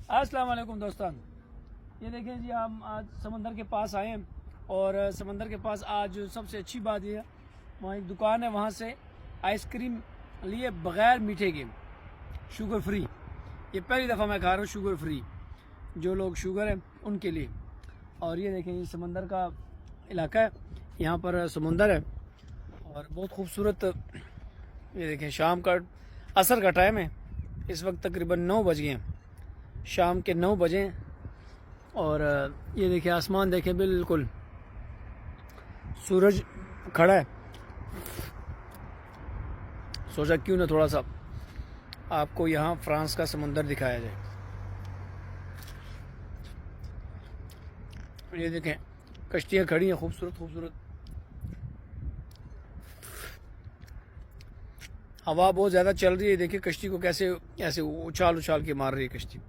अस्सलाम वालेकुम दोस्तों, ये देखें जी, हम आज समंदर के पास आए हैं और समंदर के पास आज सबसे अच्छी बात यह है, वहाँ एक दुकान है, वहाँ से आइसक्रीम लिए बग़ैर मीठे के, शुगर फ्री। ये पहली दफ़ा मैं खा रहा हूँ शुगर फ्री, जो लोग शुगर है उनके लिए। और ये देखें, ये समंदर का इलाका है, यहाँ पर समुंदर है और बहुत खूबसूरत। ये देखें, शाम का असर का टाइम है, इस वक्त तकरीबन 9 बज गए हैं, शाम के 9 बजे। और ये देखिए आसमान देखें, बिल्कुल सूरज खड़ा है। सोचा क्यों ना थोड़ा सा आपको यहाँ फ्रांस का समंदर दिखाया जाए। ये देखें, कश्तियाँ खड़ी हैं खूबसूरत खूबसूरत। हवा बहुत ज़्यादा चल रही है, देखिए कश्ती को कैसे ऐसे उछाल उछाल के मार रही है कश्ती।